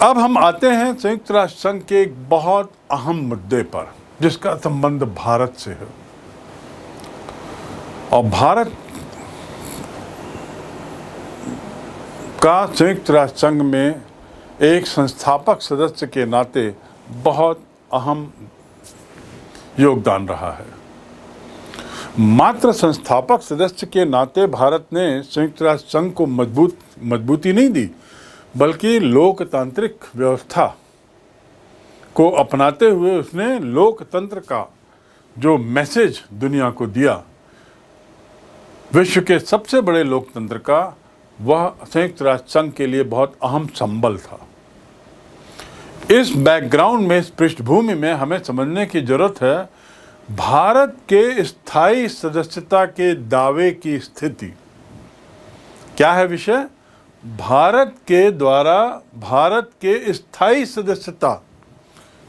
अब हम आते हैं संयुक्त राष्ट्र संघ के एक बहुत अहम मुद्दे पर, जिसका संबंध भारत से है। और भारत का संयुक्त राष्ट्र संघ में एक संस्थापक सदस्य के नाते बहुत अहम योगदान रहा है। मात्र संस्थापक सदस्य के नाते भारत ने संयुक्त राष्ट्र संघ को मजबूती नहीं दी, बल्कि लोकतांत्रिक व्यवस्था को अपनाते हुए उसने लोकतंत्र का जो मैसेज दुनिया को दिया, विश्व के सबसे बड़े लोकतंत्र का, वह संयुक्त राष्ट्र संघ के लिए बहुत अहम संबल था। इस बैकग्राउंड में, इस पृष्ठभूमि में हमें समझने की जरूरत है भारत के स्थायी सदस्यता के दावे की स्थिति। क्या है विषय? भारत के द्वारा भारत के स्थायी सदस्यता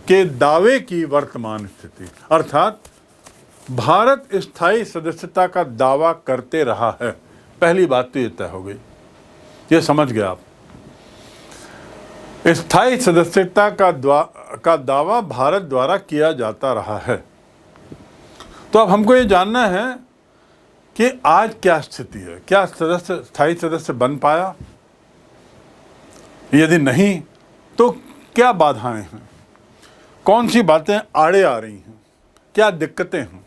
के दावे की वर्तमान स्थिति, अर्थात भारत स्थायी सदस्यता का दावा करते रहा है। पहली बात तो ये तय हो गई, ये समझ गए आप। स्थायी सदस्यता का दावा भारत द्वारा किया जाता रहा है। तो अब हमको ये जानना है कि आज क्या स्थिति है। क्या स्थायी सदस्य बन पाया? यदि नहीं तो क्या बाधाएं हैं, कौन सी बातें आड़े आ रही हैं, क्या दिक्कतें हैं?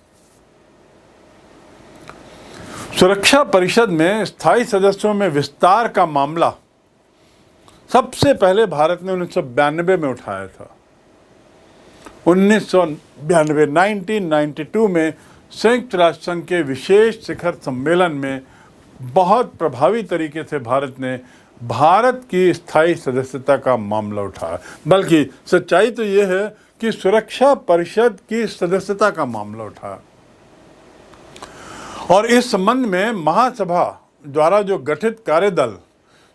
सुरक्षा परिषद में स्थायी सदस्यों में विस्तार का मामला सबसे पहले भारत ने 1992 में उठाया था। 1992 में संयुक्त राष्ट्र संघ के विशेष शिखर सम्मेलन में बहुत प्रभावी तरीके से भारत की स्थायी सदस्यता का मामला उठाया। बल्कि सच्चाई तो ये है कि सुरक्षा परिषद की सदस्यता का मामला उठाया। और इस संबंध में महासभा द्वारा जो गठित कार्यदल,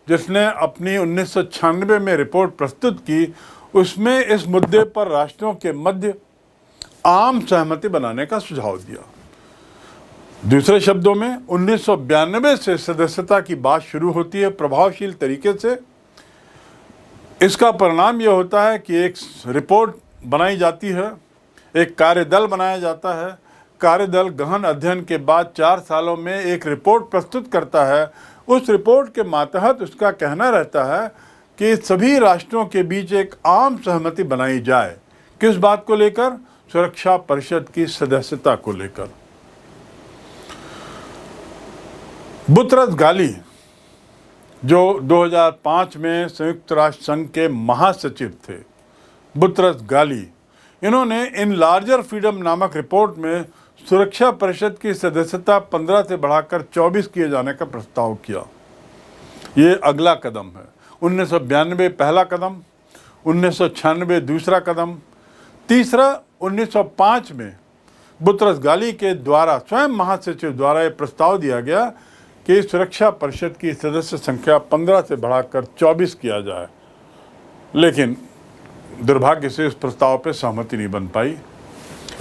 जिसने अपनी 1996 में रिपोर्ट प्रस्तुत की, उसमें इस मुद्दे पर राष्ट्रों के मध्य आम सहमति बनाने का सुझाव दिया। दूसरे शब्दों में 1992 से सदस्यता की बात शुरू होती है प्रभावशील तरीके से। इसका परिणाम यह होता है कि एक रिपोर्ट बनाई जाती है, एक कार्यदल बनाया जाता है। कार्यदल गहन अध्ययन के बाद 4 सालों में एक रिपोर्ट प्रस्तुत करता है। उस रिपोर्ट के मातहत उसका कहना रहता है कि सभी राष्ट्रों के बीच एक आम सहमति बनाई जाए। किस बात को लेकर? सुरक्षा परिषद की सदस्यता को लेकर। बुतरस गाली, जो 2005 में संयुक्त राष्ट्र संघ के महासचिव थे, बुतरस गाली, इन्होंने इन लार्जर फ्रीडम नामक रिपोर्ट में सुरक्षा परिषद की सदस्यता 15 से बढ़ाकर 24 किए जाने का प्रस्ताव किया। ये अगला कदम है। 1992 पहला कदम, 1996 दूसरा कदम, तीसरा 1905 में बुतरस गाली के द्वारा, स्वयं महासचिव द्वारा ये प्रस्ताव दिया गया कि सुरक्षा परिषद की सदस्य संख्या 15 से बढ़ाकर 24 किया जाए। लेकिन दुर्भाग्य से इस प्रस्ताव पर सहमति नहीं बन पाई।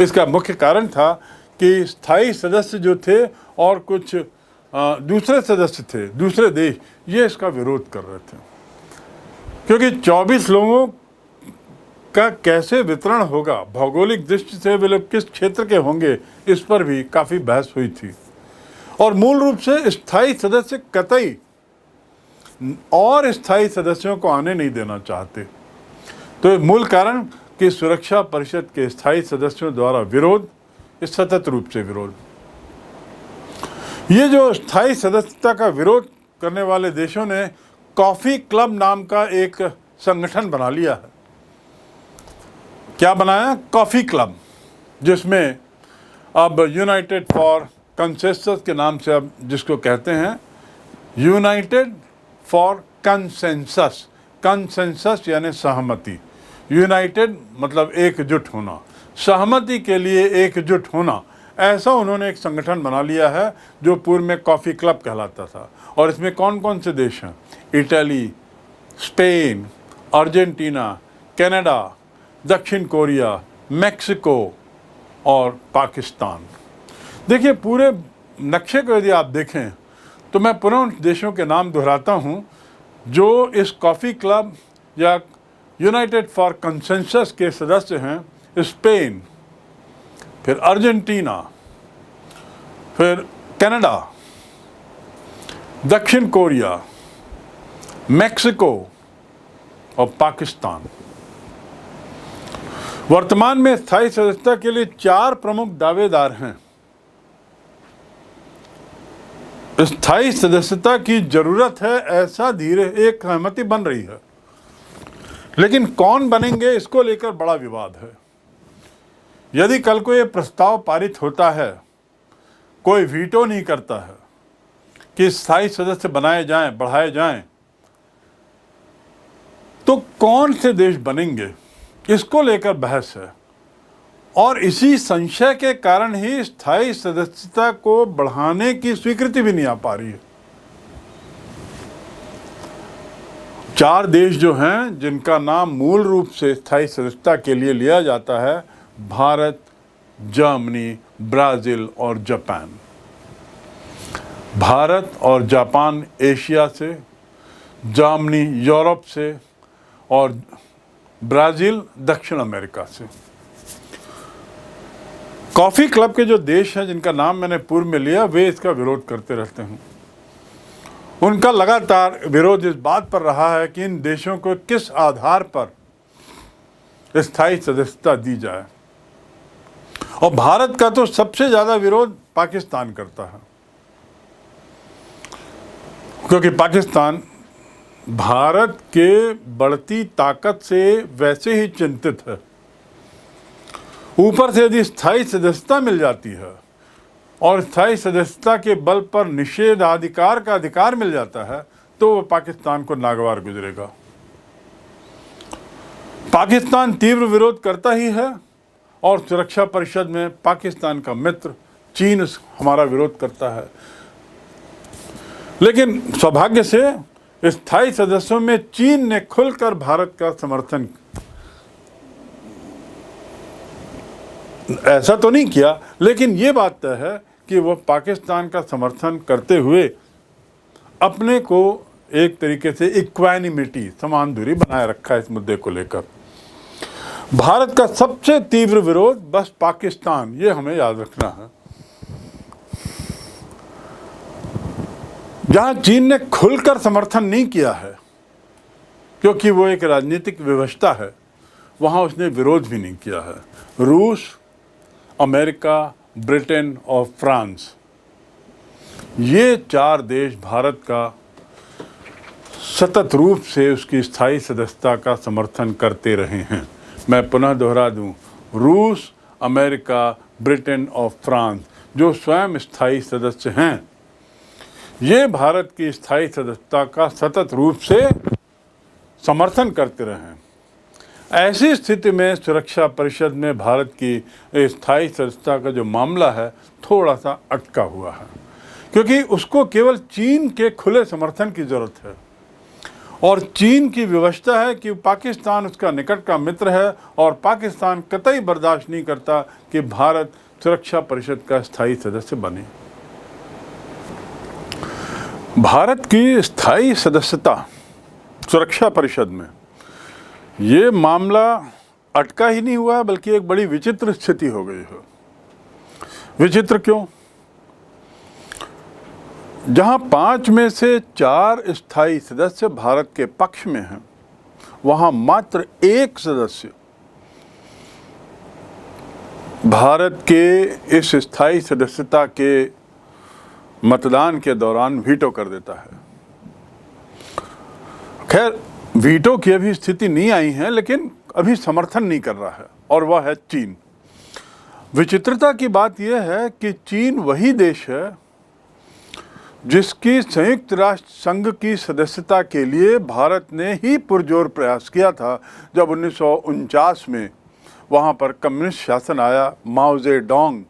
इसका मुख्य कारण था कि स्थायी सदस्य जो थे और कुछ दूसरे सदस्य थे, दूसरे देश, ये इसका विरोध कर रहे थे। क्योंकि 24 लोगों का कैसे वितरण होगा, भौगोलिक दृष्टि से वे लोग किस क्षेत्र के होंगे, इस पर भी काफ़ी बहस हुई थी। और मूल रूप से स्थायी सदस्य कतई और स्थायी सदस्यों को आने नहीं देना चाहते। तो मूल कारण कि सुरक्षा परिषद के स्थायी सदस्यों द्वारा विरोध, इस सतत रूप से विरोध। ये जो स्थायी सदस्यता का विरोध करने वाले देशों ने कॉफ़ी क्लब नाम का एक संगठन बना लिया है। क्या बनाया? कॉफ़ी क्लब, जिसमें अब यूनाइटेड फॉर कंसेंसस के नाम से अब जिसको कहते हैं, यूनाइटेड फॉर कंसेंसस। कंसेंसस यानी सहमति, यूनाइटेड मतलब एकजुट होना, सहमति के लिए एकजुट होना। ऐसा उन्होंने एक संगठन बना लिया है जो पूर्व में कॉफ़ी क्लब कहलाता था। और इसमें कौन कौन से देश हैं? इटली, स्पेन, अर्जेंटीना, कनाडा, दक्षिण कोरिया, मेक्सिको और पाकिस्तान। देखिए, पूरे नक्शे को यदि आप देखें तो मैं पुनः उन देशों के नाम दोहराता हूँ जो इस कॉफ़ी क्लब या यूनाइटेड फॉर कंसेंसस के सदस्य हैं स्पेन, फिर अर्जेंटीना, फिर कनाडा, दक्षिण कोरिया, मैक्सिको और पाकिस्तान। वर्तमान में स्थायी सदस्यता के लिए 4 प्रमुख दावेदार हैं। स्थायी सदस्यता की जरूरत है, ऐसा धीरे एक सहमति बन रही है, लेकिन कौन बनेंगे इसको लेकर बड़ा विवाद है। यदि कल को ये प्रस्ताव पारित होता है, कोई वीटो नहीं करता है कि स्थायी सदस्य बनाए जाएं, बढ़ाए जाएं, तो कौन से देश बनेंगे, इसको लेकर बहस है। और इसी संशय के कारण ही स्थायी सदस्यता को बढ़ाने की स्वीकृति भी नहीं आ पा रही है। 4 देश जो हैं जिनका नाम मूल रूप से स्थायी सदस्यता के लिए लिया जाता है, भारत, जर्मनी, ब्राजील और जापान। भारत और जापान एशिया से, जर्मनी यूरोप से और ब्राजील दक्षिण अमेरिका से। कॉफी क्लब के जो देश हैं जिनका नाम मैंने पूर्व में लिया, वे इसका विरोध करते रहते हैं। उनका लगातार विरोध इस बात पर रहा है कि इन देशों को किस आधार पर स्थायी सदस्यता दी जाए। और भारत का तो सबसे ज्यादा विरोध पाकिस्तान करता है, क्योंकि पाकिस्तान भारत के बढ़ती ताकत से वैसे ही चिंतित है। ऊपर से यदि स्थायी सदस्यता मिल जाती है और स्थायी सदस्यता के बल पर निषेधाधिकार का अधिकार मिल जाता है, तो वह पाकिस्तान को नागवार गुजरेगा। पाकिस्तान तीव्र विरोध करता ही है और सुरक्षा परिषद में पाकिस्तान का मित्र चीन हमारा विरोध करता है। लेकिन सौभाग्य से स्थायी सदस्यों में चीन ने खुलकर भारत का समर्थन ऐसा तो नहीं किया, लेकिन ये बात तय है कि वह पाकिस्तान का समर्थन करते हुए अपने को एक तरीके से इक्वानिमिटी, समान दूरी बनाए रखा है इस मुद्दे को लेकर। भारत का सबसे तीव्र विरोध बस पाकिस्तान, ये हमें याद रखना है। जहां चीन ने खुलकर समर्थन नहीं किया है, क्योंकि वो एक राजनीतिक व्यवस्था है, वहां उसने विरोध भी नहीं किया है। रूस, अमेरिका, ब्रिटेन और फ्रांस, ये 4 देश भारत का सतत रूप से उसकी स्थायी सदस्यता का समर्थन करते रहे हैं। मैं पुनः दोहरा दूं, रूस, अमेरिका, ब्रिटेन और फ्रांस जो स्वयं स्थायी सदस्य हैं, ये भारत की स्थायी सदस्यता का सतत रूप से समर्थन करते रहे हैं। ऐसी स्थिति में सुरक्षा परिषद में भारत की स्थायी सदस्यता का जो मामला है, थोड़ा सा अटका हुआ है, क्योंकि उसको केवल चीन के खुले समर्थन की जरूरत है। और चीन की व्यवस्था है कि पाकिस्तान उसका निकट का मित्र है और पाकिस्तान कतई बर्दाश्त नहीं करता कि भारत सुरक्षा परिषद का स्थायी सदस्य बने। भारत की स्थायी सदस्यता सुरक्षा परिषद में ये मामला अटका ही नहीं हुआ, बल्कि एक बड़ी विचित्र स्थिति हो गई है। विचित्र क्यों? जहां 5 में से 4 स्थायी सदस्य भारत के पक्ष में हैं, वहां मात्र 1 सदस्य भारत के इस स्थायी सदस्यता के मतदान के दौरान वीटो कर देता है। खैर, वीटो की अभी स्थिति नहीं आई है, लेकिन अभी समर्थन नहीं कर रहा है, और वह है चीन। विचित्रता की बात यह है कि चीन वही देश है जिसकी संयुक्त राष्ट्र संघ की सदस्यता के लिए भारत ने ही पुरजोर प्रयास किया था। जब 1949 में वहाँ पर कम्युनिस्ट शासन आया, माओ जेडोंग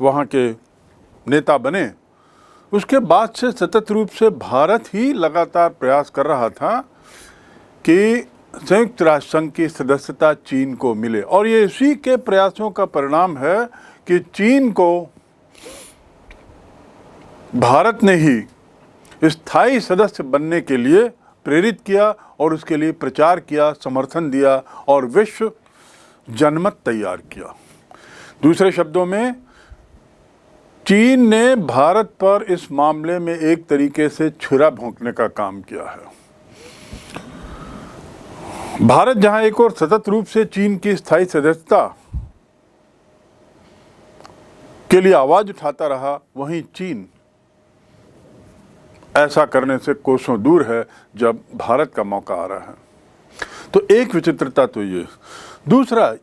वहाँ के नेता बने, उसके बाद से सतत रूप से भारत ही लगातार प्रयास कर रहा था कि संयुक्त राष्ट्र संघ की सदस्यता चीन को मिले। और ये इसी के प्रयासों का परिणाम है कि चीन को भारत ने ही स्थायी सदस्य बनने के लिए प्रेरित किया और उसके लिए प्रचार किया, समर्थन दिया और विश्व जनमत तैयार किया। दूसरे शब्दों में, चीन ने भारत पर इस मामले में एक तरीके से छुरा भोंकने का काम किया है। भारत जहां एक और सतत रूप से चीन की स्थायी सदस्यता के लिए आवाज उठाता रहा, वहीं चीन ऐसा करने से कोसों दूर है जब भारत का मौका आ रहा है। तो एक विचित्रता तो ये। दूसरा,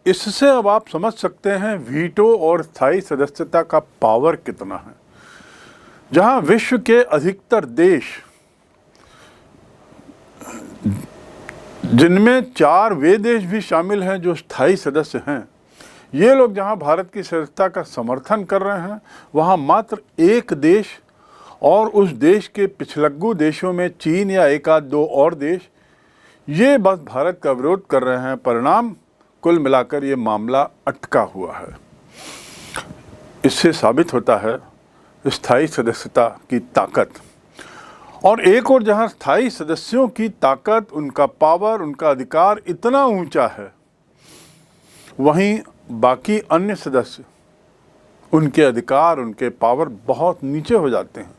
इससे अब आप समझ सकते हैं वीटो और स्थायी सदस्यता का पावर कितना है। जहां विश्व के अधिकतर देश, जिनमें 4 वे देश भी शामिल हैं जो स्थायी सदस्य हैं, ये लोग जहां भारत की सदस्यता का समर्थन कर रहे हैं, वहां मात्र एक देश और उस देश के पिछलग्गू देशों में चीन या एक आध 2 और देश, ये बस भारत का विरोध कर रहे हैं। परिणाम कुल मिलाकर ये मामला अटका हुआ है। इससे साबित होता है स्थायी सदस्यता की ताकत। और एक और जहां स्थायी सदस्यों की ताकत, उनका पावर, उनका अधिकार इतना ऊंचा है, वहीं बाकी अन्य सदस्य, उनके अधिकार, उनके पावर बहुत नीचे हो जाते हैं।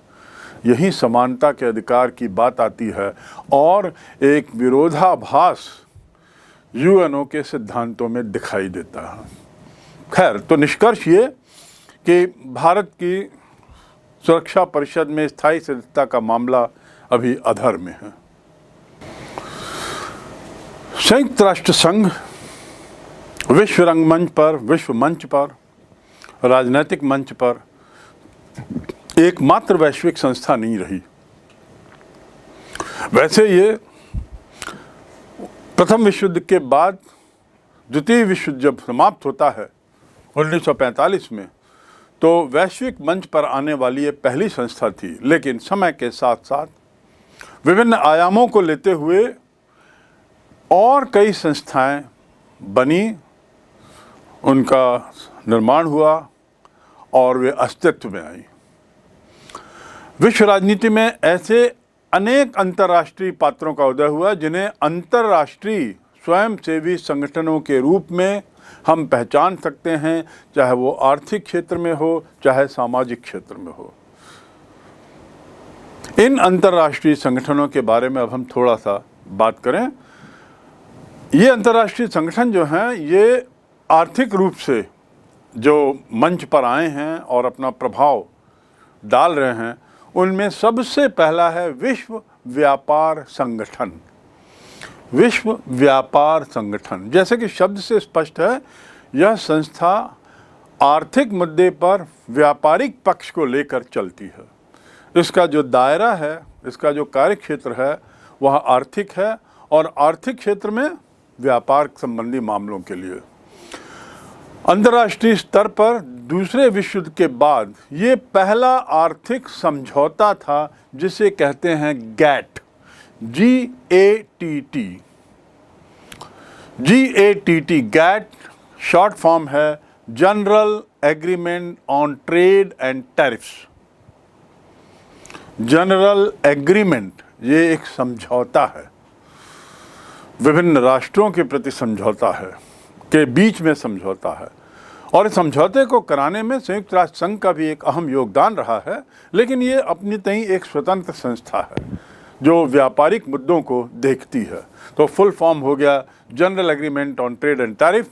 यही समानता के अधिकार की बात आती है और एक विरोधाभास यूएनओ के सिद्धांतों में दिखाई देता है। खैर, तो निष्कर्ष ये कि भारत की सुरक्षा परिषद में स्थायी सदस्यता का मामला अभी अधर में है। संयुक्त राष्ट्र संघ विश्व रंगमंच पर, विश्व मंच पर, राजनीतिक मंच पर एकमात्र वैश्विक संस्था नहीं रही। वैसे ये प्रथम विश्व युद्ध के बाद द्वितीय विश्व युद्ध जब समाप्त होता है 1945 में, तो वैश्विक मंच पर आने वाली ये पहली संस्था थी। लेकिन समय के साथ साथ विभिन्न आयामों को लेते हुए और कई संस्थाएं बनी, उनका निर्माण हुआ और वे अस्तित्व में आई। विश्व राजनीति में ऐसे अनेक अंतर्राष्ट्रीय पात्रों का उदय हुआ जिन्हें अंतर्राष्ट्रीय स्वयंसेवी संगठनों के रूप में हम पहचान सकते हैं, चाहे वो आर्थिक क्षेत्र में हो, चाहे सामाजिक क्षेत्र में हो। इन अंतर्राष्ट्रीय संगठनों के बारे में अब हम थोड़ा सा बात करें। ये अंतर्राष्ट्रीय संगठन जो हैं, ये आर्थिक रूप से जो मंच पर आए हैं और अपना प्रभाव डाल रहे हैं, उनमें सबसे पहला है विश्व व्यापार संगठन। विश्व व्यापार संगठन, जैसे कि शब्द से स्पष्ट है, यह संस्था आर्थिक मुद्दे पर व्यापारिक पक्ष को लेकर चलती है। इसका जो दायरा है, इसका जो कार्य क्षेत्र है, वह आर्थिक है और आर्थिक क्षेत्र में व्यापार संबंधी मामलों के लिए अंतर्राष्ट्रीय स्तर पर दूसरे विश्व युद्ध के बाद ये पहला आर्थिक समझौता था जिसे कहते हैं GATT, GATT। GATT, GATT short form है general agreement on trade and tariffs. General agreement, ये एक समझौता है, विभिन्न राष्ट्रों के प्रति समझौता है, के बीच में समझौता है। और इस समझौते को कराने में संयुक्त राष्ट्र संघ का भी एक अहम योगदान रहा है। लेकिन ये अपनी तई एक स्वतंत्र संस्था है जो व्यापारिक मुद्दों को देखती है। तो फुल फॉर्म हो गया general agreement on trade and tariff.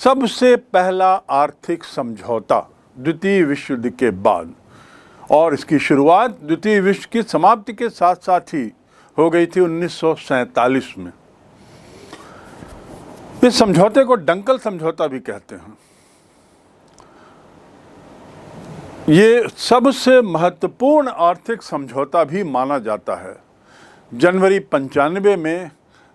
सबसे पहला आर्थिक समझौता द्वितीय विश्व युद्ध के बाद, और इसकी शुरुआत द्वितीय विश्व की समाप्ति के साथ साथ ही हो गई थी 1947 में। इस समझौते को डंकल समझौता भी कहते हैं। ये सबसे महत्वपूर्ण आर्थिक समझौता भी माना जाता है। जनवरी 95 में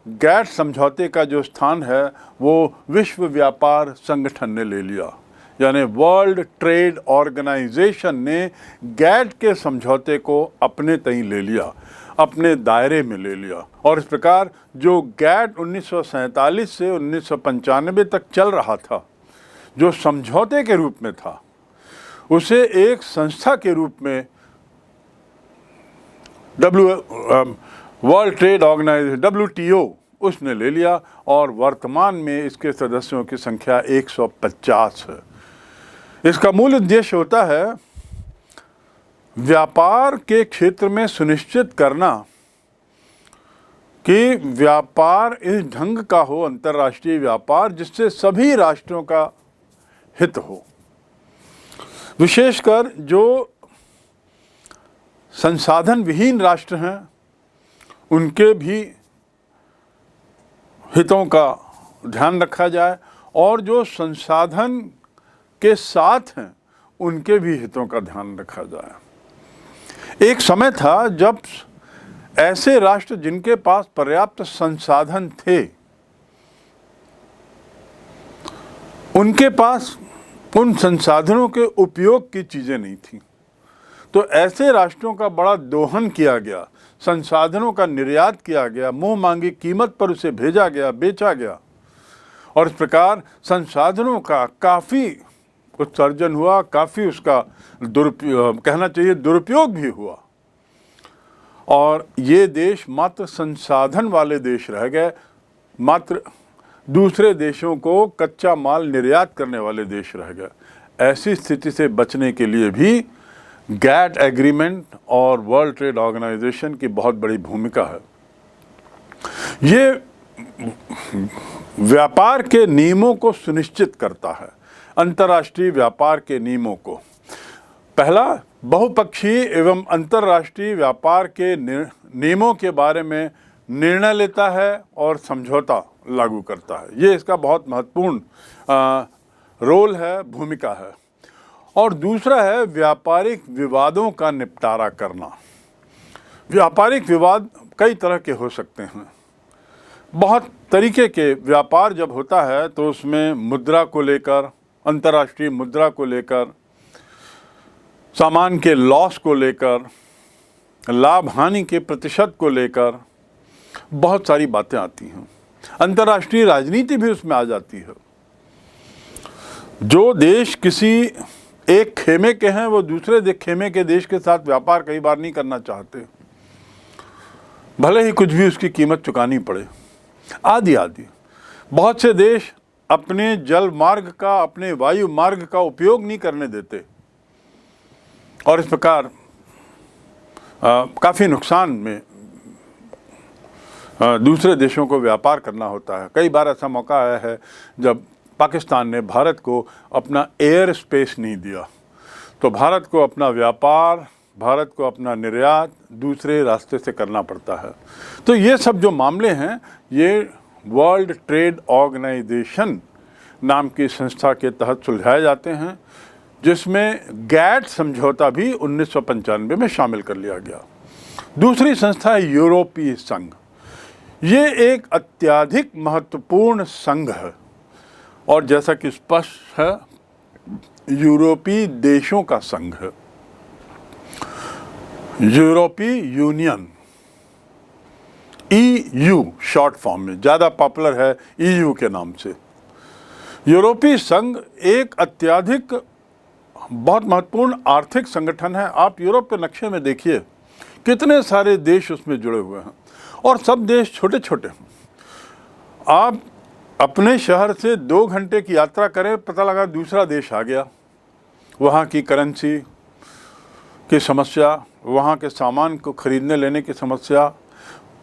गैट समझौते का जो स्थान है वो विश्व व्यापार संगठन ने ले लिया, यानी वर्ल्ड ट्रेड ऑर्गेनाइजेशन ने गैट के समझौते को अपने तई ले लिया, अपने दायरे में ले लिया। और इस प्रकार जो गैट 1947 से 1995 तक चल रहा था, जो समझौते के रूप में था, उसे एक संस्था के रूप में वर्ल्ड ट्रेड ऑर्गेनाइजेशन WTO उसने ले लिया और वर्तमान में इसके सदस्यों की संख्या 150 है। इसका मूल उद्देश्य होता है व्यापार के क्षेत्र में सुनिश्चित करना कि व्यापार इस ढंग का हो, अंतर्राष्ट्रीय व्यापार, जिससे सभी राष्ट्रों का हित हो। विशेषकर जो संसाधन विहीन राष्ट्र हैं उनके भी हितों का ध्यान रखा जाए और जो संसाधन के साथ हैं उनके भी हितों का ध्यान रखा जाए। एक समय था जब ऐसे राष्ट्र जिनके पास पर्याप्त संसाधन थे उनके पास उन संसाधनों के उपयोग की चीजें नहीं थी, तो ऐसे राष्ट्रों का बड़ा दोहन किया गया, संसाधनों का निर्यात किया गया, मुंह मांगी कीमत पर उसे भेजा गया, बेचा गया और इस प्रकार संसाधनों का काफ़ी उत्सर्जन हुआ, काफ़ी उसका कहना चाहिए दुरुपयोग भी हुआ और ये देश मात्र संसाधन वाले देश रह गए, मात्र दूसरे देशों को कच्चा माल निर्यात करने वाले देश रह गए। ऐसी स्थिति से बचने के लिए भी गैट एग्रीमेंट और वर्ल्ड ट्रेड ऑर्गेनाइजेशन की बहुत बड़ी भूमिका है। ये व्यापार के नियमों को सुनिश्चित करता है, अंतर्राष्ट्रीय व्यापार के नियमों को। पहला, बहुपक्षीय एवं अंतर्राष्ट्रीय व्यापार के नियमों के बारे में निर्णय लेता है और समझौता लागू करता है। ये इसका बहुत महत्वपूर्ण रोल है, भूमिका है। और दूसरा है व्यापारिक विवादों का निपटारा करना। व्यापारिक विवाद कई तरह के हो सकते हैं। बहुत तरीके के व्यापार जब होता है तो उसमें मुद्रा को लेकर, अंतर्राष्ट्रीय मुद्रा को लेकर, सामान के लॉस को लेकर, लाभ हानि के प्रतिशत को लेकर बहुत सारी बातें आती हैं। अंतर्राष्ट्रीय राजनीति भी उसमें आ जाती है। जो देश किसी एक खेमे के हैं वो दूसरे खेमे के देश के साथ व्यापार कई बार नहीं करना चाहते, भले ही कुछ भी उसकी कीमत चुकानी पड़े, आदि आदि। बहुत से देश अपने जल मार्ग का, अपने वायु मार्ग का उपयोग नहीं करने देते और इस प्रकार काफ़ी नुकसान में दूसरे देशों को व्यापार करना होता है। कई बार ऐसा मौका आया है जब पाकिस्तान ने भारत को अपना एयर स्पेस नहीं दिया, तो भारत को अपना व्यापार, भारत को अपना निर्यात दूसरे रास्ते से करना पड़ता है। तो ये सब जो मामले हैं ये वर्ल्ड ट्रेड ऑर्गेनाइजेशन नाम की संस्था के तहत सुलझाए जाते हैं, जिसमें गैट समझौता भी 1995 में शामिल कर लिया गया। दूसरी संस्था है यूरोपीय संघ। ये एक अत्यधिक महत्वपूर्ण संघ है और जैसा कि स्पष्ट है यूरोपीय देशों का संघ है। यूरोपीय यूनियन, EU शॉर्ट फॉर्म में, ज़्यादा पॉपुलर है EU के नाम से। यूरोपीय संघ एक अत्यधिक बहुत महत्वपूर्ण आर्थिक संगठन है। आप यूरोप के नक्शे में देखिए कितने सारे देश उसमें जुड़े हुए हैं और सब देश छोटे छोटे हैं। आप अपने शहर से 2 घंटे की यात्रा करें, पता लगा दूसरा देश आ गया। वहाँ की करेंसी की समस्या, वहाँ के सामान को खरीदने लेने की समस्या,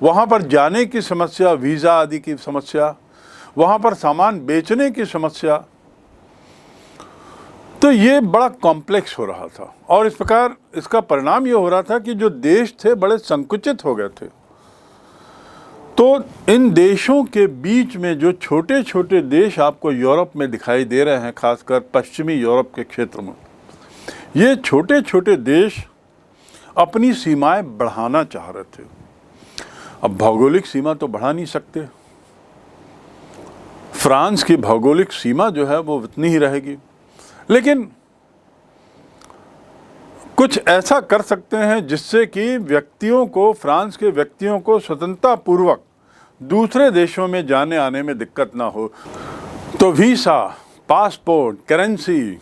वहाँ पर जाने की समस्या, वीज़ा आदि की समस्या, वहाँ पर सामान बेचने की समस्या, तो ये बड़ा कॉम्प्लेक्स हो रहा था और इस प्रकार इसका परिणाम ये हो रहा था कि जो देश थे बड़े संकुचित हो गए थे। तो इन देशों के बीच में जो छोटे छोटे देश आपको यूरोप में दिखाई दे रहे हैं, खासकर पश्चिमी यूरोप के क्षेत्र में, ये छोटे छोटे देश अपनी सीमाएं बढ़ाना चाह रहे थे। अब भौगोलिक सीमा तो बढ़ा नहीं सकते, फ्रांस की भौगोलिक सीमा जो है वो उतनी ही रहेगी, लेकिन कुछ ऐसा कर सकते हैं जिससे कि व्यक्तियों को, फ्रांस के व्यक्तियों को स्वतंत्रता पूर्वक दूसरे देशों में जाने आने में दिक्कत ना हो। तो वीसा, पासपोर्ट, करेंसी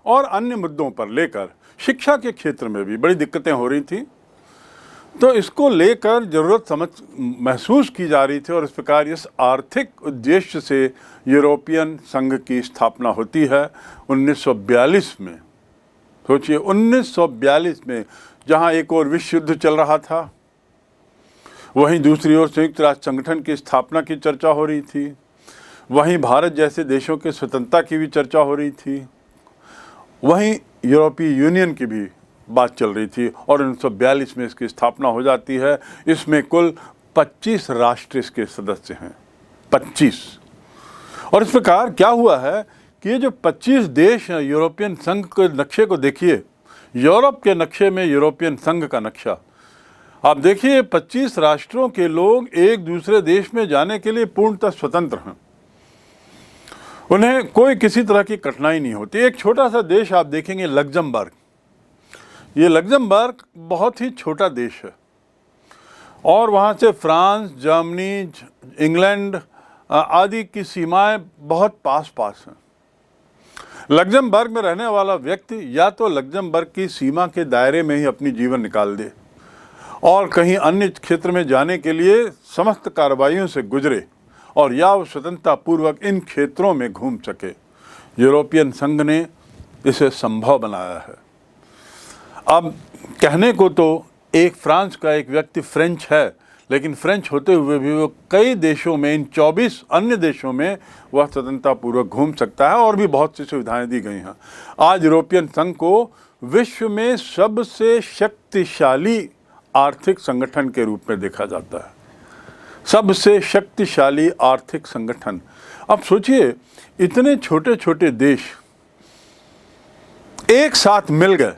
और अन्य मुद्दों पर लेकर शिक्षा के क्षेत्र में भी बड़ी दिक्कतें हो रही थी। तो इसको लेकर जरूरत समझ महसूस की जा रही थी और इस प्रकार इस आर्थिक उद्देश्य से यूरोपियन संघ की स्थापना होती है 1942 में। सोचिए 1942 में, जहां एक और विश्व युद्ध चल रहा था, वहीं दूसरी ओर संयुक्त राष्ट्र संगठन की स्थापना की चर्चा हो रही थी, वहीं भारत जैसे देशों के स्वतंत्रता की भी चर्चा हो रही थी, वहीं यूरोपीय यूनियन की भी बात चल रही थी और 1942 में इसकी स्थापना हो जाती है। इसमें कुल 25 राष्ट्र इसके सदस्य हैं, 25। और इस प्रकार क्या हुआ है कि ये जो 25 देश हैं, यूरोपियन संघ के नक्शे को देखिए, यूरोप के नक्शे में यूरोपियन संघ का नक्शा आप देखिए, 25 राष्ट्रों के लोग एक दूसरे देश में जाने के लिए पूर्णतः स्वतंत्र हैं, उन्हें कोई किसी तरह की कठिनाई नहीं होती। एक छोटा सा देश आप देखेंगे, लग्जमबर्ग। ये लग्जमबर्ग बहुत ही छोटा देश है और वहाँ से फ्रांस, जर्मनी, इंग्लैंड आदि की सीमाएं बहुत पास पास हैं। लग्जमबर्ग में रहने वाला व्यक्ति या तो लग्जमबर्ग की सीमा के दायरे में ही अपनी जीवन निकाल दे और कहीं अन्य क्षेत्र में जाने के लिए समस्त कार्रवाइयों से गुजरे, और या वो स्वतंत्रता पूर्वक इन क्षेत्रों में घूम सके। यूरोपियन संघ ने इसे संभव बनाया है। अब कहने को तो एक फ्रांस का एक व्यक्ति फ्रेंच है, लेकिन फ्रेंच होते हुए भी वो कई देशों में, इन 24 अन्य देशों में वह स्वतंत्रता पूर्वक घूम सकता है और भी बहुत सी सुविधाएं दी गई हैं। आज यूरोपियन संघ को विश्व में सबसे शक्तिशाली आर्थिक संगठन के रूप में देखा जाता है, सबसे शक्तिशाली आर्थिक संगठन। अब सोचिए, इतने छोटे छोटे देश एक साथ मिल गए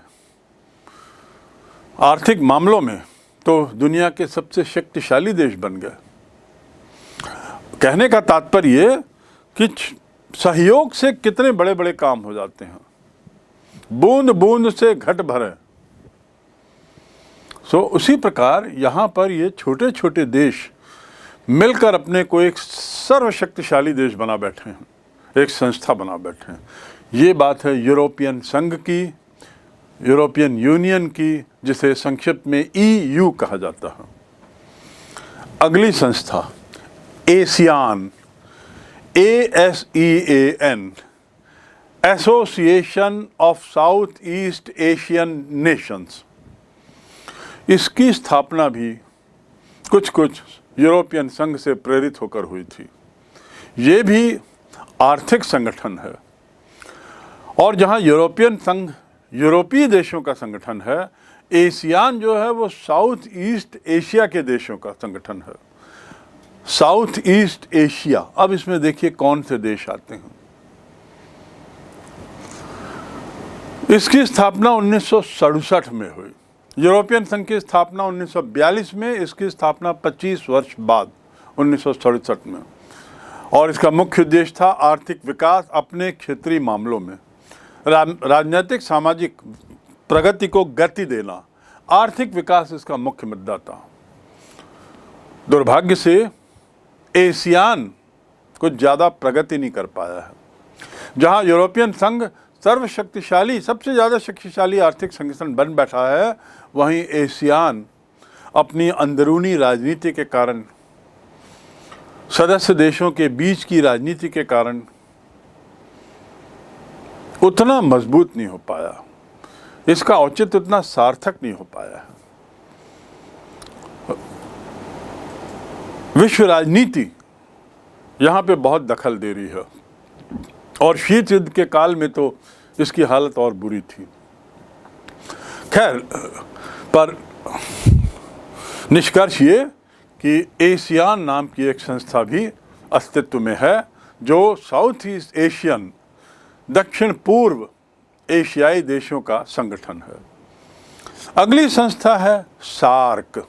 आर्थिक मामलों में तो दुनिया के सबसे शक्तिशाली देश बन गए। कहने का तात्पर्य कि सहयोग से कितने बड़े बड़े काम हो जाते हैं, बूंद बूंद से घट भरे। सो उसी प्रकार यहाँ पर ये छोटे छोटे देश मिलकर अपने को एक सर्वशक्तिशाली देश बना बैठे हैं, एक संस्था बना बैठे हैं। ये बात है यूरोपियन संघ की, यूरोपियन यूनियन की, जिसे संक्षिप्त में EU कहा जाता है। अगली संस्था ASEAN, ASEAN, Association of South East Asian Nations. इसकी स्थापना भी कुछ कुछ यूरोपियन संघ से प्रेरित होकर हुई थी। ये भी आर्थिक संगठन है और जहां यूरोपियन संघ यूरोपीय देशों का संगठन है, एशियान जो है वो साउथ ईस्ट एशिया के देशों का संगठन है। साउथ ईस्ट एशिया, अब इसमें देखिए कौन से देश आते हैं। इसकी स्थापना 1967 में हुई। यूरोपियन संघ की स्थापना 1942 में, इसकी स्थापना 25 वर्ष बाद 1967 में। और इसका मुख्य उद्देश्य था आर्थिक विकास अपने क्षेत्रीय मामलों में, राजनीतिक सामाजिक प्रगति को गति देना। आर्थिक विकास इसका मुख्य मुद्दा था। दुर्भाग्य से एशियान कुछ ज़्यादा प्रगति नहीं कर पाया है। जहां यूरोपियन संघ सर्वशक्तिशाली, सबसे ज़्यादा शक्तिशाली आर्थिक संगठन बन बैठा है, वहीं एशियान अपनी अंदरूनी राजनीति के कारण, सदस्य देशों के बीच की राजनीति के कारण उतना मजबूत नहीं हो पाया, इसका औचित्य उतना सार्थक नहीं हो पाया है। विश्व राजनीति यहाँ पे बहुत दखल दे रही है और शीत युद्ध के काल में तो इसकी हालत और बुरी थी। खैर, पर निष्कर्ष ये कि एशियान नाम की एक संस्था भी अस्तित्व में है, जो साउथ ईस्ट एशियन, दक्षिण पूर्व एशियाई देशों का संगठन है। अगली संस्था है सार्क,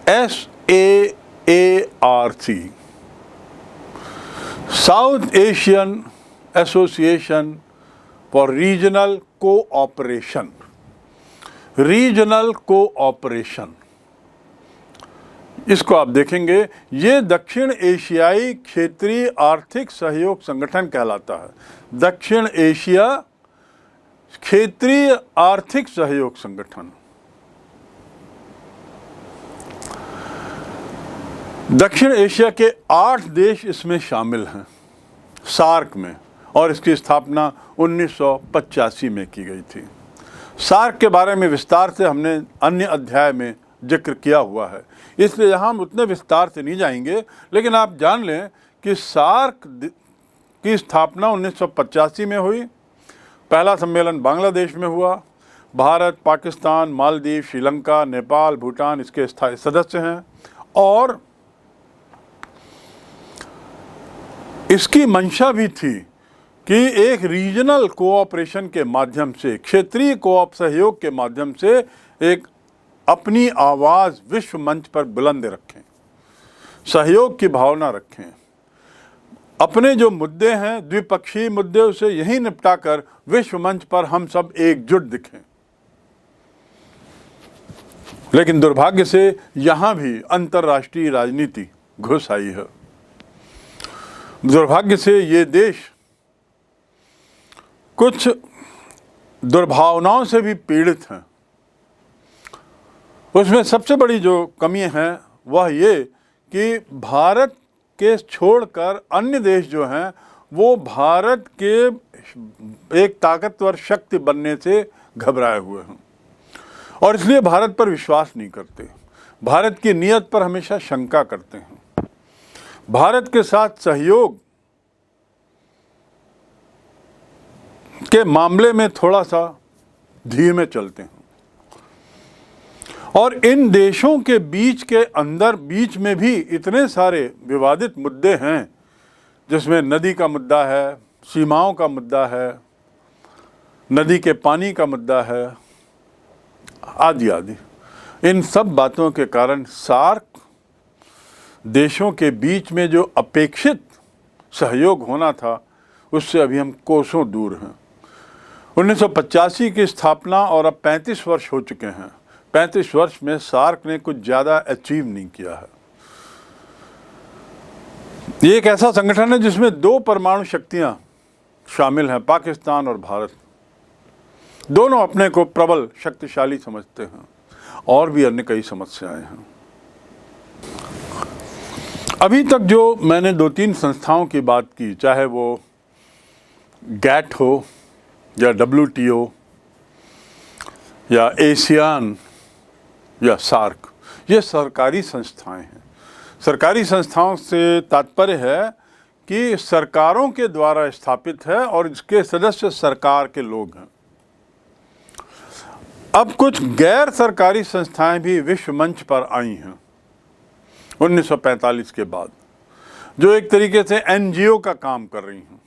SAARC, South Asian Association for Regional cooperation. Regional cooperation, इसको आप देखेंगे, ये दक्षिण एशियाई क्षेत्रीय आर्थिक सहयोग संगठन कहलाता है। दक्षिण एशिया क्षेत्रीय आर्थिक सहयोग संगठन। दक्षिण एशिया के 8 देश इसमें शामिल हैं सार्क में, और इसकी स्थापना 1985 में की गई थी। सार्क के बारे में विस्तार से हमने अन्य अध्याय में जिक्र किया हुआ है, इसलिए यहाँ हम उतने विस्तार से नहीं जाएंगे, लेकिन आप जान लें कि सार्क की स्थापना 1985 में हुई। पहला सम्मेलन बांग्लादेश में हुआ। भारत, पाकिस्तान, मालदीव, श्रीलंका, नेपाल, भूटान इसके स्थायी सदस्य हैं, और इसकी मंशा भी थी कि एक रीजनल कोऑपरेशन के माध्यम से, क्षेत्रीय कोऑप सहयोग के माध्यम से एक अपनी आवाज़ विश्व मंच पर बुलंद रखें, सहयोग की भावना रखें, अपने जो मुद्दे हैं द्विपक्षीय मुद्दे उसे यही निपटाकर विश्व मंच पर हम सब एकजुट दिखें। लेकिन दुर्भाग्य से यहाँ भी अंतर्राष्ट्रीय राजनीति घुस आई है। दुर्भाग्य से ये देश कुछ दुर्भावनाओं से भी पीड़ित हैं। उसमें सबसे बड़ी जो कमी है वह ये कि भारत के छोड़कर अन्य देश जो हैं वो भारत के एक ताकतवर शक्ति बनने से घबराए हुए हैं, और इसलिए भारत पर विश्वास नहीं करते, भारत की नीयत पर हमेशा शंका करते हैं, भारत के साथ सहयोग के मामले में थोड़ा सा धीमे चलते हैं। और इन देशों के बीच में भी इतने सारे विवादित मुद्दे हैं, जिसमें नदी का मुद्दा है, सीमाओं का मुद्दा है, नदी के पानी का मुद्दा है, आदि आदि। इन सब बातों के कारण सार्क देशों के बीच में जो अपेक्षित सहयोग होना था उससे अभी हम कोसों दूर हैं। 1985 की स्थापना और अब 35 वर्ष हो चुके हैं। 35 वर्ष में सार्क ने कुछ ज़्यादा अचीव नहीं किया है। ये एक ऐसा संगठन है जिसमें 2 परमाणु शक्तियां शामिल हैं, पाकिस्तान और भारत। दोनों अपने को प्रबल शक्तिशाली समझते हैं, और भी अन्य कई समस्याएं हैं। अभी तक जो मैंने 2-3 संस्थाओं की बात की, चाहे वो गैट हो या WTO या एशियान या सार्क, ये सरकारी संस्थाएं हैं। सरकारी संस्थाओं से तात्पर्य है कि सरकारों के द्वारा स्थापित है और इसके सदस्य सरकार के लोग हैं। अब कुछ गैर सरकारी संस्थाएं भी विश्व मंच पर आई हैं 1945 के बाद, जो एक तरीके से NGO का काम कर रही हैं,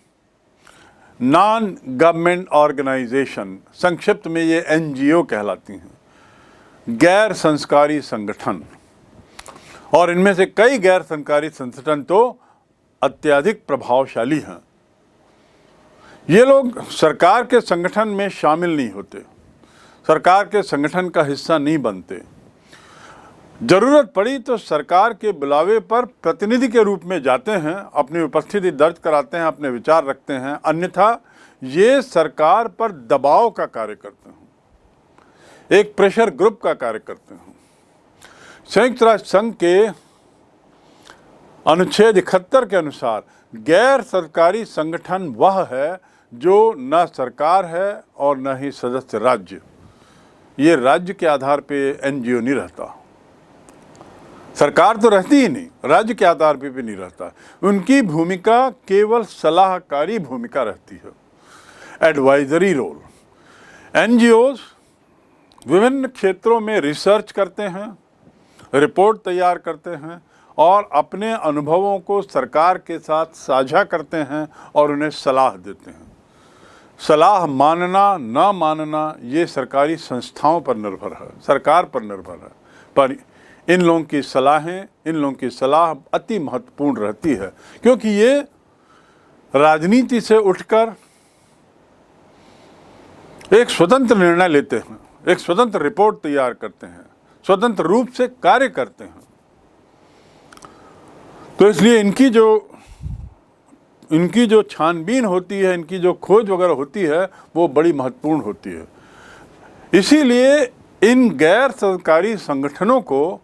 नॉन गवर्नमेंट ऑर्गेनाइजेशन, संक्षिप्त में ये NGO कहलाती हैं, गैर संस्कारी संगठन। और इनमें से कई गैर सरकारी संगठन तो अत्यधिक प्रभावशाली हैं। ये लोग सरकार के संगठन में शामिल नहीं होते, सरकार के संगठन का हिस्सा नहीं बनते। जरूरत पड़ी तो सरकार के बुलावे पर प्रतिनिधि के रूप में जाते हैं, अपनी उपस्थिति दर्ज कराते हैं, अपने विचार रखते हैं, अन्यथा ये सरकार पर दबाव का कार्य करते हैं, एक प्रेशर ग्रुप का कार्य करते हैं। संयुक्त राष्ट्र संघ के अनुच्छेद 71 के अनुसार गैर सरकारी संगठन वह है जो न सरकार है और न ही सदस्य राज्य। ये राज्य के आधार पे NGO नहीं रहता, सरकार तो रहती ही नहीं, राज्य के आधार पे भी नहीं रहता। उनकी भूमिका केवल सलाहकारी भूमिका रहती है, एडवाइजरी रोल। NGOs विभिन्न क्षेत्रों में रिसर्च करते हैं, रिपोर्ट तैयार करते हैं और अपने अनुभवों को सरकार के साथ साझा करते हैं और उन्हें सलाह देते हैं। सलाह मानना ना मानना ये सरकारी संस्थाओं पर निर्भर है, सरकार पर निर्भर है, पर इन लोगों की सलाह अति महत्वपूर्ण रहती है, क्योंकि ये राजनीति से उठकर एक स्वतंत्र निर्णय लेते हैं, एक स्वतंत्र रिपोर्ट तैयार करते हैं, स्वतंत्र रूप से कार्य करते हैं। तो इसलिए इनकी जो छानबीन होती है, इनकी जो खोज वगैरह होती है, वो बड़ी महत्वपूर्ण होती है। इसीलिए इन गैर सरकारी संगठनों को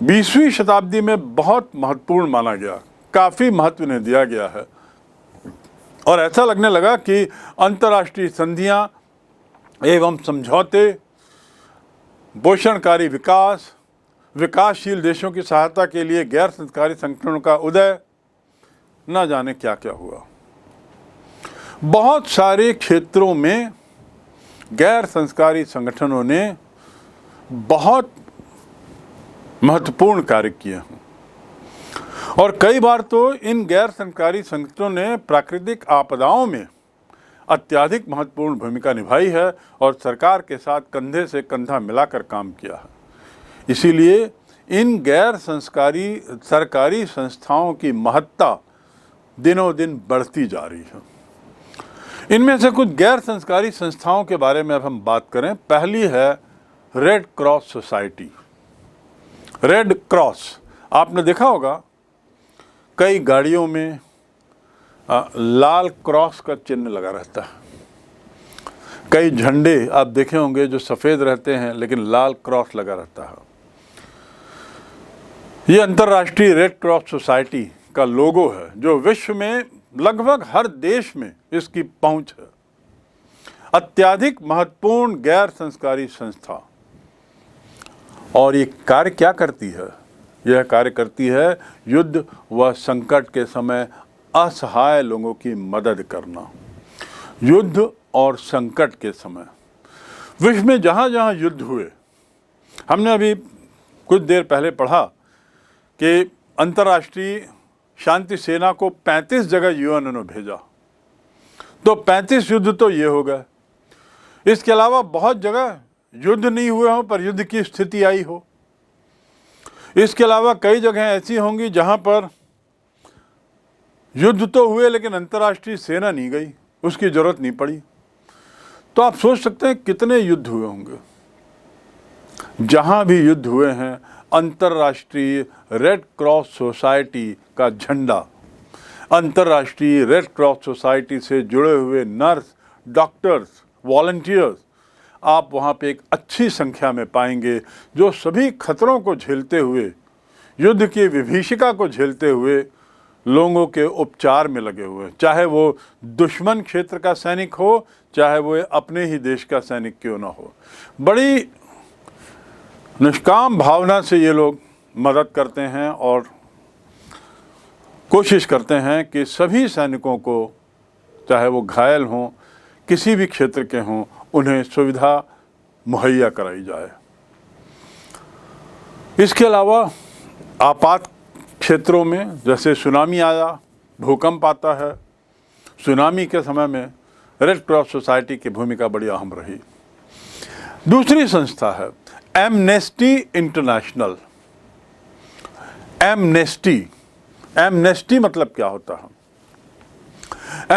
20वीं शताब्दी में बहुत महत्वपूर्ण माना गया, काफ़ी महत्व इन्हें दिया गया है और ऐसा लगने लगा कि अंतर्राष्ट्रीय संधियां एवं समझौते, पोषणकारी विकास, विकासशील देशों की सहायता के लिए गैर सरकारी संगठनों का उदय, न जाने क्या क्या हुआ। बहुत सारे क्षेत्रों में गैर सरकारी संगठनों ने बहुत महत्वपूर्ण कार्य किए हैं और कई बार तो इन गैर सरकारी संगठनों ने प्राकृतिक आपदाओं में अत्यधिक महत्वपूर्ण भूमिका निभाई है और सरकार के साथ कंधे से कंधा मिलाकर काम किया है। इसीलिए इन गैर सरकारी संस्थाओं की महत्ता दिनों दिन बढ़ती जा रही है। इनमें से कुछ गैर सरकारी संस्थाओं के बारे में अब हम बात करें। पहली है red cross society. Red cross आपने देखा होगा, कई गाड़ियों में लाल क्रॉस का चिन्ह लगा रहता है। कई झंडे आप देखे होंगे जो सफ़ेद रहते हैं लेकिन लाल क्रॉस लगा रहता है। ये अंतर्राष्ट्रीय रेड क्रॉस सोसाइटी का लोगो है जो विश्व में लगभग हर देश में इसकी पहुंच है। अत्यधिक महत्वपूर्ण गैर सरकारी संस्था। और ये कार्य क्या करती है? यह कार्य करती है युद्ध व संकट के समय असहाय लोगों की मदद करना। युद्ध और संकट के समय विश्व में जहाँ जहाँ युद्ध हुए, हमने अभी कुछ देर पहले पढ़ा कि अंतर्राष्ट्रीय शांति सेना को 35 जगह यूएन ने भेजा, तो 35 युद्ध तो ये हो गए। इसके अलावा बहुत जगह युद्ध नहीं हुए हों पर युद्ध की स्थिति आई हो। इसके अलावा कई जगह ऐसी होंगी जहां पर युद्ध तो हुए लेकिन अंतर्राष्ट्रीय सेना नहीं गई, उसकी जरूरत नहीं पड़ी। तो आप सोच सकते हैं कितने युद्ध हुए होंगे। जहां भी युद्ध हुए हैं, अंतर्राष्ट्रीय रेड क्रॉस सोसाइटी का झंडा, अंतर्राष्ट्रीय रेड क्रॉस सोसाइटी से जुड़े हुए नर्स, डॉक्टर्स, वॉलंटियर्स आप वहाँ पे एक अच्छी संख्या में पाएंगे जो सभी खतरों को झेलते हुए, युद्ध की विभीषिका को झेलते हुए लोगों के उपचार में लगे हुए, चाहे वो दुश्मन क्षेत्र का सैनिक हो, चाहे वो अपने ही देश का सैनिक क्यों ना हो। बड़ी निष्काम भावना से ये लोग मदद करते हैं और कोशिश करते हैं कि सभी सैनिकों को, चाहे वो घायल हों, किसी भी क्षेत्र के हों, उन्हें सुविधा मुहैया कराई जाए। इसके अलावा आपात क्षेत्रों में जैसे सुनामी आया, भूकंप आता है, सुनामी के समय में रेड क्रॉस सोसाइटी की भूमिका बड़ी अहम रही। दूसरी संस्था है एमनेस्टी इंटरनेशनल। एमनेस्टी मतलब क्या होता है?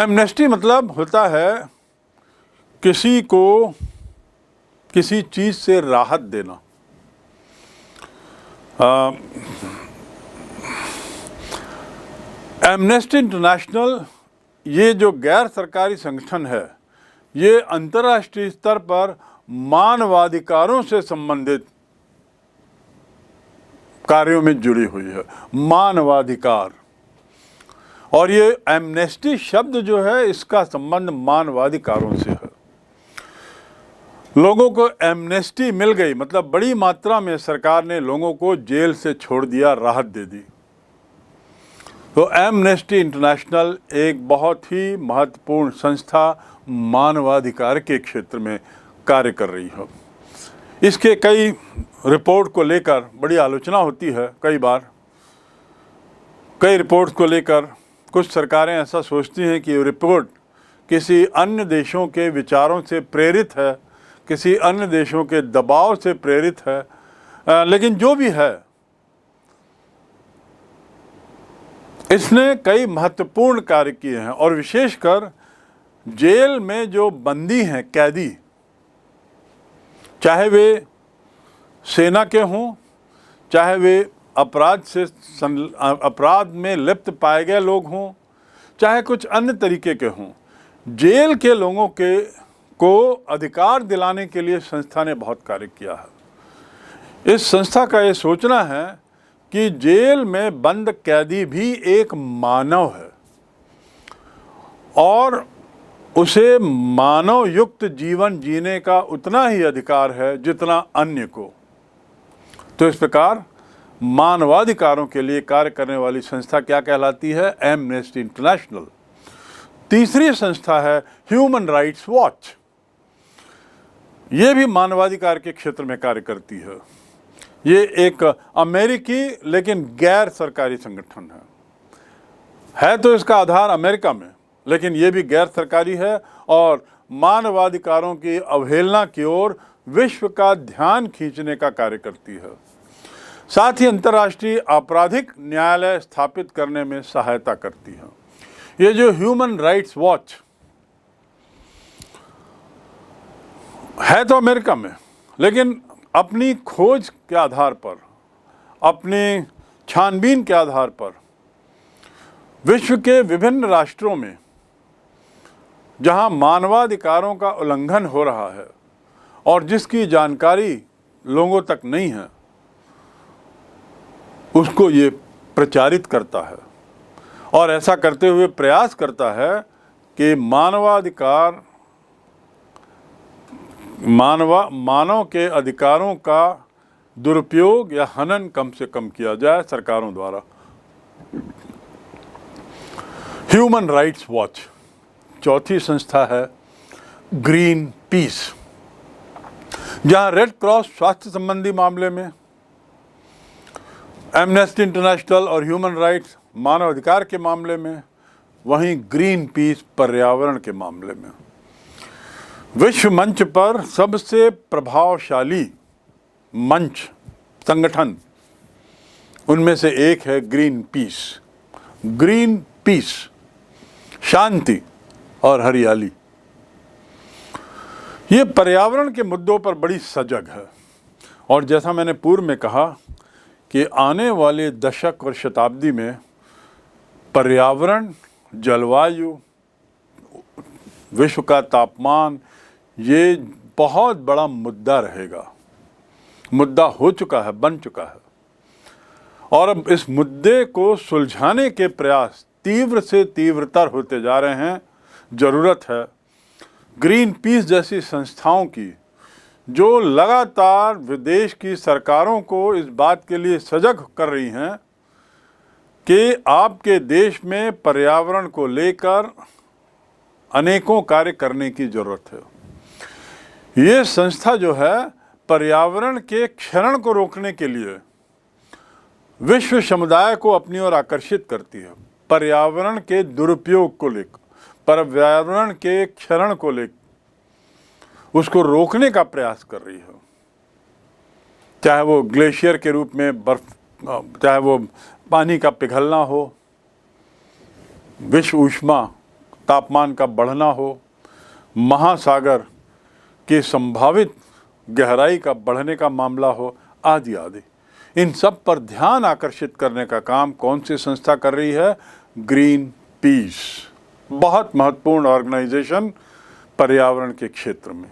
एमनेस्टी मतलब होता है किसी को किसी चीज से राहत देना। एमनेस्टी इंटरनेशनल ये जो गैर सरकारी संगठन है, ये अंतर्राष्ट्रीय स्तर पर मानवाधिकारों से संबंधित कार्यों में जुड़ी हुई है। मानवाधिकार, और ये एमनेस्टी शब्द जो है इसका संबंध मानवाधिकारों से है। लोगों को एमनेस्टी मिल गई मतलब बड़ी मात्रा में सरकार ने लोगों को जेल से छोड़ दिया, राहत दे दी। तो एमनेस्टी इंटरनेशनल एक बहुत ही महत्वपूर्ण संस्था मानवाधिकार के क्षेत्र में कार्य कर रही है। इसके कई रिपोर्ट को लेकर बड़ी आलोचना होती है। कई रिपोर्ट्स को लेकर कुछ सरकारें ऐसा सोचती हैं कि ये रिपोर्ट किसी अन्य देशों के विचारों से प्रेरित है, किसी अन्य देशों के दबाव से प्रेरित है। लेकिन जो भी है, इसने कई महत्वपूर्ण कार्य किए हैं और विशेषकर जेल में जो बंदी हैं, कैदी, चाहे वे सेना के हों, चाहे वे अपराध में लिप्त पाए गए लोग हों, चाहे कुछ अन्य तरीके के हों, जेल के लोगों को अधिकार दिलाने के लिए संस्था ने बहुत कार्य किया है। इस संस्था का ये सोचना है कि जेल में बंद कैदी भी एक मानव है और उसे मानव युक्त जीवन जीने का उतना ही अधिकार है जितना अन्य को। तो इस प्रकार मानवाधिकारों के लिए कार्य करने वाली संस्था क्या कहलाती है? Amnesty international. तीसरी संस्था है ह्यूमन राइट्स वॉच। ये भी मानवाधिकार के क्षेत्र में कार्य करती है। ये एक अमेरिकी लेकिन गैर सरकारी संगठन है तो इसका आधार अमेरिका में, लेकिन ये भी गैर सरकारी है और मानवाधिकारों की अवहेलना की ओर विश्व का ध्यान खींचने का कार्य करती है। साथ ही अंतर्राष्ट्रीय आपराधिक न्यायालय स्थापित करने में सहायता करती है। ये जो ह्यूमन राइट्स वॉच है तो अमेरिका में, लेकिन अपनी खोज के आधार पर, अपनी छानबीन के आधार पर विश्व के विभिन्न राष्ट्रों में जहां मानवाधिकारों का उल्लंघन हो रहा है और जिसकी जानकारी लोगों तक नहीं है, उसको ये प्रचारित करता है और ऐसा करते हुए प्रयास करता है कि मानव के अधिकारों का दुरुपयोग या हनन कम से कम किया जाए सरकारों द्वारा। Human rights watch. चौथी संस्था है ग्रीन पीस, जहां रेड क्रॉस स्वास्थ्य संबंधी मामले में, एमनेस्टी इंटरनेशनल और ह्यूमन राइट्स मानव अधिकार के मामले में, वहीं ग्रीन पीस पर्यावरण के मामले में। विश्व मंच पर सबसे प्रभावशाली मंच संगठन उनमें से एक है ग्रीन पीस। ग्रीन पीस, शांति और हरियाली, ये पर्यावरण के मुद्दों पर बड़ी सजग है और जैसा मैंने पूर्व में कहा कि आने वाले दशक और शताब्दी में पर्यावरण, जलवायु, विश्व का तापमान, ये बहुत बड़ा मुद्दा रहेगा, मुद्दा हो चुका है, बन चुका है। और अब इस मुद्दे को सुलझाने के प्रयास तीव्र से तीव्रतर होते जा रहे हैं। ज़रूरत है ग्रीन पीस जैसी संस्थाओं की, जो लगातार विदेश की सरकारों को इस बात के लिए सजग कर रही हैं कि आपके देश में पर्यावरण को लेकर अनेकों कार्य करने की ज़रूरत है। ये संस्था जो है पर्यावरण के क्षरण को रोकने के लिए विश्व समुदाय को अपनी ओर आकर्षित करती है। पर्यावरण के दुरुपयोग को लेकर, पर्यावरण के क्षरण को लेकर उसको रोकने का प्रयास कर रही है। चाहे वो ग्लेशियर के रूप में बर्फ, चाहे वो पानी का पिघलना हो, विश्व ऊष्मा तापमान का बढ़ना हो, महासागर की संभावित गहराई का बढ़ने का मामला हो, आदि आदि। इन सब पर ध्यान आकर्षित करने का काम कौन सी संस्था कर रही है? Green peas. बहुत महत्वपूर्ण ऑर्गेनाइजेशन पर्यावरण के क्षेत्र में।